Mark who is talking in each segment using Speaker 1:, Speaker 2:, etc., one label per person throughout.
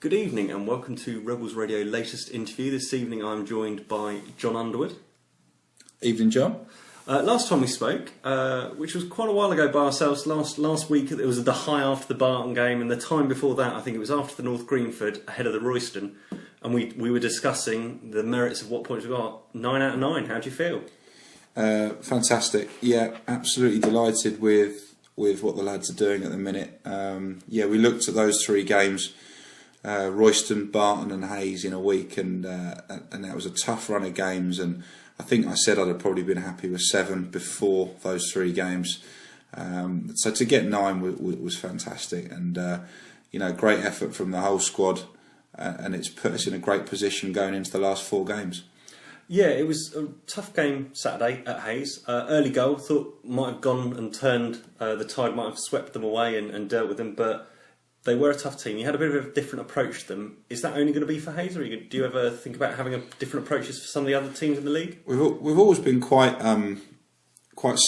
Speaker 1: Good evening and welcome to Rebels Radio latest interview. This evening I'm joined by Jon Underwood.
Speaker 2: Evening, John.
Speaker 1: Last time we spoke, which was quite a while ago by ourselves, last week it was the high after the Barton game, and the time before that I think it was after the North Greenford ahead of the Royston, and we were discussing the merits of what points we got. 9 out of 9, how do you feel?
Speaker 2: Fantastic. Yeah, absolutely delighted with what the lads are doing at the minute. We looked at those three games, Royston, Barton and Hayes in a week, and that was a tough run of games, and I think I said I'd have probably been happy with 7 before those 3 games. So to get 9 was fantastic, and great effort from the whole squad, and it's put us in a great position going into the last 4 games.
Speaker 1: Yeah, it was a tough game Saturday at Hayes. Early goal, thought might have gone and turned, the tide might have swept them away and dealt with them, but they were a tough team. You had a bit of a different approach to them. Is that only going to be for Hayes, or do you ever think about having different approaches for some of the other teams in the league?
Speaker 2: We've always been quite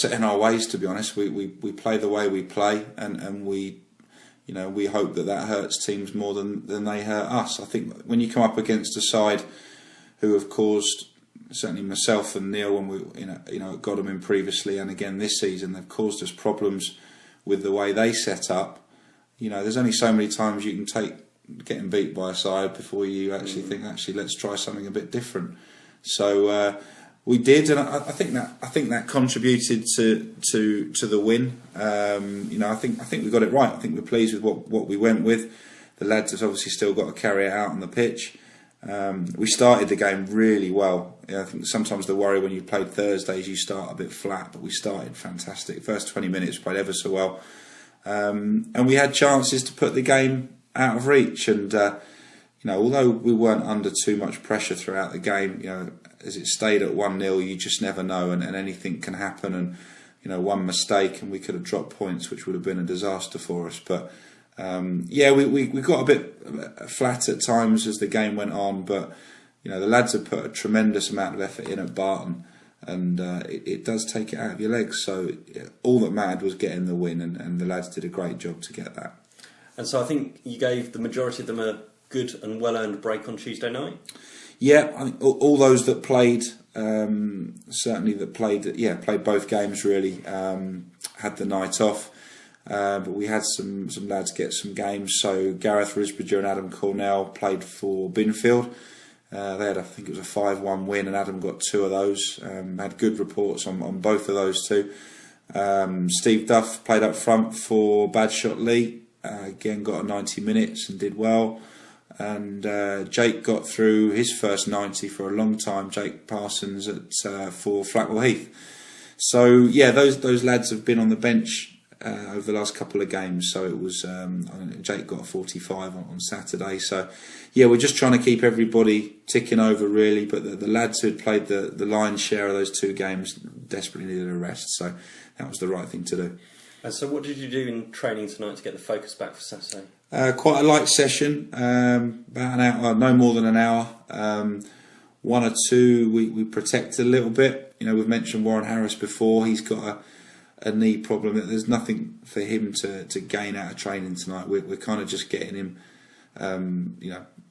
Speaker 2: set in our ways, to be honest. We play the way we play, and we hope that hurts teams more than they hurt us. I think when you come up against a side who have caused, certainly myself and Neil, when we got them in previously and again this season, they've caused us problems with the way they set up. There's only so many times you can take getting beat by a side before you actually think, let's try something a bit different. So we did, and I think that contributed to the win. I think we got it right. I think we're pleased with what we went with. The lads have obviously still got to carry it out on the pitch. We started the game really well. I think sometimes the worry when you played Thursdays, you start a bit flat, but we started fantastic. First 20 minutes played ever so well. And we had chances to put the game out of reach, and although we weren't under too much pressure throughout the game, as it stayed at 1-0, you just never know, and anything can happen, and one mistake and we could have dropped points, which would have been a disaster for us. But we got a bit flat at times as the game went on, but the lads have put a tremendous amount of effort in at Barton, and it does take it out of your legs. So all that mattered was getting the win, and the lads did a great job to get that. And
Speaker 1: so I think you gave the majority of them a good and well-earned break on Tuesday night?
Speaker 2: Yeah, I think all those that played, played both games really, had the night off. But we had some lads get some games. So Gareth Risbridger and Adam Cornell played for Binfield. They had, I think it was a 5-1 win, and Adam got 2 of those. Had good reports on both of those two. Steve Duff played up front for Badshot Lee. Again, got a 90 minutes and did well. And Jake got through his first 90 for a long time. Jake Parsons for Flackwell Heath. So yeah, those lads have been on the bench over the last couple of games. So it was Jake got a 45 on Saturday. So yeah, we're just trying to keep everybody ticking over really. But the lads who had played the lion's share of those 2 games desperately needed a rest. So that was the right thing to do.
Speaker 1: And so what did you do in training tonight to get the focus back for Saturday?
Speaker 2: Quite a light session, about an hour, no more than an hour. 1 or 2 we protected a little bit. We've mentioned Warren Harris before. He's got a knee problem. There's nothing for him to gain out of training tonight. We're kind of just getting him,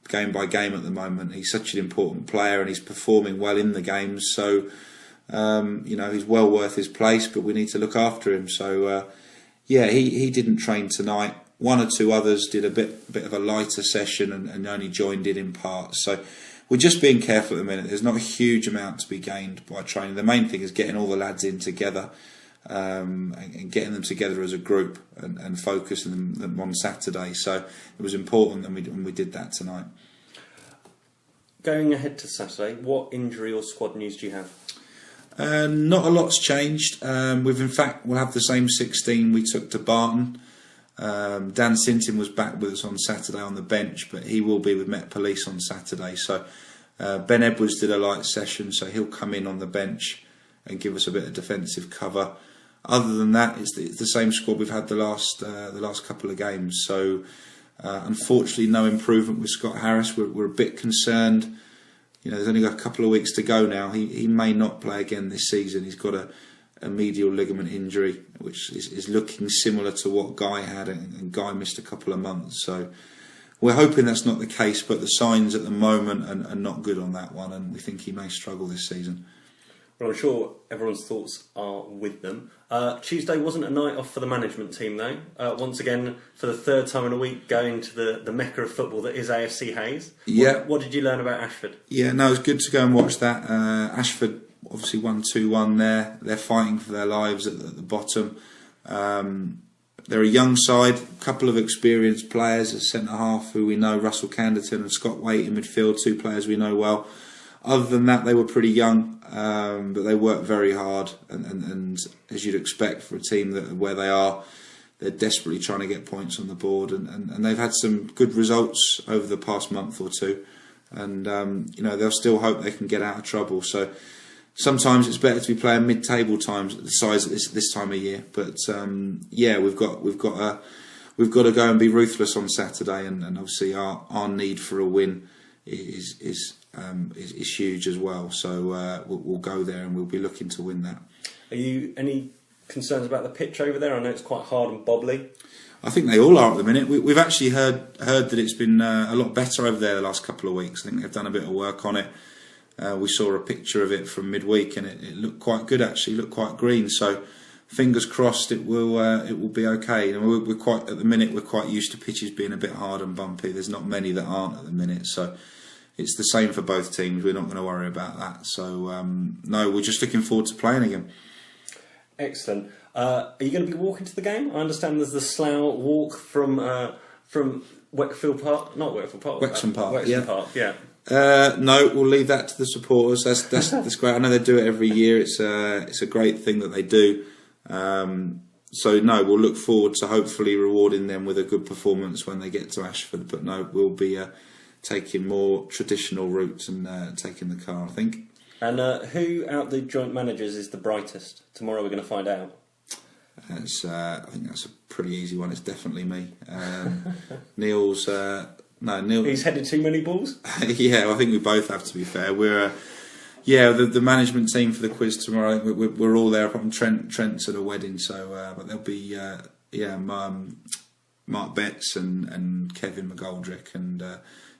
Speaker 2: game by game at the moment. He's such an important player, and he's performing well in the games. So, he's well worth his place, but we need to look after him. So, he didn't train tonight. 1 or 2 others did a bit of a lighter session and only joined in parts. So we're just being careful at the minute. There's not a huge amount to be gained by training. The main thing is getting all the lads in together, and getting them together as a group and focusing them on Saturday. So it was important, and we did that tonight.
Speaker 1: Going ahead to Saturday, what injury or squad news do you have?
Speaker 2: Not a lot's changed. We'll have the same 16 we took to Barton. Dan Sinton was back with us on Saturday on the bench, but he will be with Met Police on Saturday. So Ben Edwards did a light session, so he'll come in on the bench and give us a bit of defensive cover. Other than that, it's the same squad we've had the last couple of games. So unfortunately, no improvement with Scott Harris. We're a bit concerned. There's only got a couple of weeks to go now. He may not play again this season. He's got a medial ligament injury, which is looking similar to what Guy had, and Guy missed a couple of months. So we're hoping that's not the case, but the signs at the moment are not good on that one, and we think he may struggle this season.
Speaker 1: Well, I'm sure everyone's thoughts are with them. Tuesday wasn't a night off for the management team, though. Once again, for the third time in a week, going to the mecca of football that is AFC Hayes.
Speaker 2: Yeah.
Speaker 1: What did you learn about Ashford?
Speaker 2: Yeah, no, it was good to go and watch that. Ashford obviously won 2-1 there. They're fighting for their lives at the bottom. They're a young side, a couple of experienced players at centre-half who we know, Russell Canderton and Scott Waite in midfield, two players we know well. Other than that, they were pretty young, but they worked very hard. And as you'd expect for a team where they are, they're desperately trying to get points on the board. And they've had some good results over the past month or two. And, they'll still hope they can get out of trouble. So sometimes it's better to be playing mid-table times at the size of this time of year. But we've got to go and be ruthless on Saturday, and obviously our need for a win is huge as well. So we'll go there and we'll be looking to win that.
Speaker 1: Are you any concerns about the pitch over there? I know it's quite hard and bobbly.
Speaker 2: I think they all are at the minute. We've actually heard that it's been a lot better over there the last couple of weeks. I think they've done a bit of work on it. We saw a picture of it from midweek, and it looked quite good actually. It looked quite green. So fingers crossed it will be okay. And we're quite at the minute. We're quite used to pitches being a bit hard and bumpy. There's not many that aren't at the minute. So it's the same for both teams. We're not going to worry about that. So no, we're just looking forward to playing again.
Speaker 1: Excellent. Are you going to be walking to the game? I understand there's the Slough walk from Wakefield Park, not Wakefield Park.
Speaker 2: Wexham Park.
Speaker 1: Wexham Park. Yeah.
Speaker 2: No, we'll leave that to the supporters. That's great. I know they do it every year. It's a great thing that they do. So no, we'll look forward to hopefully rewarding them with a good performance when they get to Ashford. But no, we'll be taking more traditional routes and taking the car, I think. And
Speaker 1: who out the joint managers is the brightest? Tomorrow we're going to find out.
Speaker 2: I think that's a pretty easy one. It's definitely me. Neil's. No, Neil.
Speaker 1: He's headed too many balls.
Speaker 2: Yeah, I think we both have to be fair. We're the management team for the quiz tomorrow. We're all there. From Trent's at a wedding, so but there'll be Mark Betts and Kevin McGoldrick, and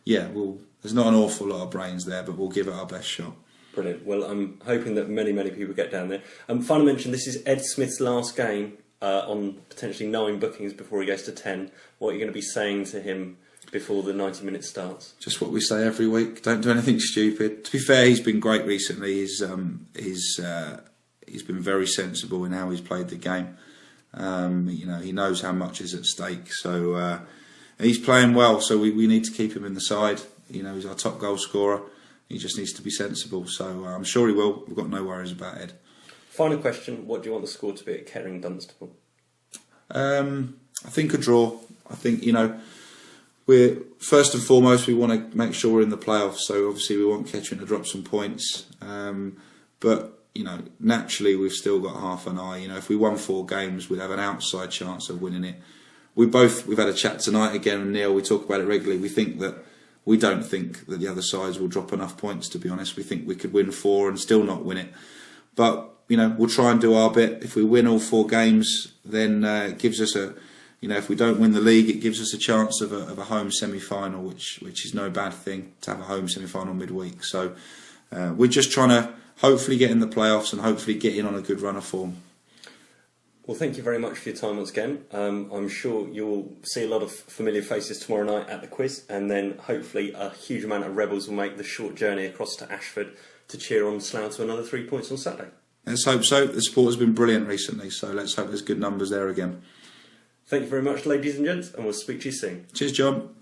Speaker 2: there's not an awful lot of brains there, but we'll give it our best shot.
Speaker 1: Brilliant. Well, I'm hoping that many people get down there. Final mention: this is Ed Smith's last game on potentially 9 bookings before he goes to 10. What are you going to be saying to him before the 90 minutes starts?
Speaker 2: Just what we say every week. Don't do anything stupid. To be fair, he's been great recently. He's been very sensible in how he's played the game. He knows how much is at stake. So he's playing well. So we need to keep him in the side. He's our top goal scorer. He just needs to be sensible. So I'm sure he will. We've got no worries about Ed.
Speaker 1: Final question: what do you want the score to be at Kettering Dunstable?
Speaker 2: I think a draw. I think we're first and foremost we want to make sure we're in the playoffs. So obviously we want Kettering to drop some points. But naturally we've still got half an eye. If we won 4 games, we'd have an outside chance of winning it. We've had a chat tonight again with Neil. We talk about it regularly. We don't think that the other sides will drop enough points. To be honest, we think we could win 4 and still not win it. But we'll try and do our bit. If we win all 4 games, then it gives us if we don't win the league, it gives us a chance of a home semi-final, which is no bad thing to have a home semi-final midweek. So we're just trying to hopefully get in the playoffs and hopefully get in on a good run of form.
Speaker 1: Well, thank you very much for your time once again. I'm sure you'll see a lot of familiar faces tomorrow night at the quiz, and then hopefully a huge amount of rebels will make the short journey across to Ashford to cheer on Slough to another 3 points on Saturday.
Speaker 2: Let's hope so. The support has been brilliant recently, so let's hope there's good numbers there again.
Speaker 1: Thank you very much, ladies and gents, and we'll speak to you soon.
Speaker 2: Cheers, John.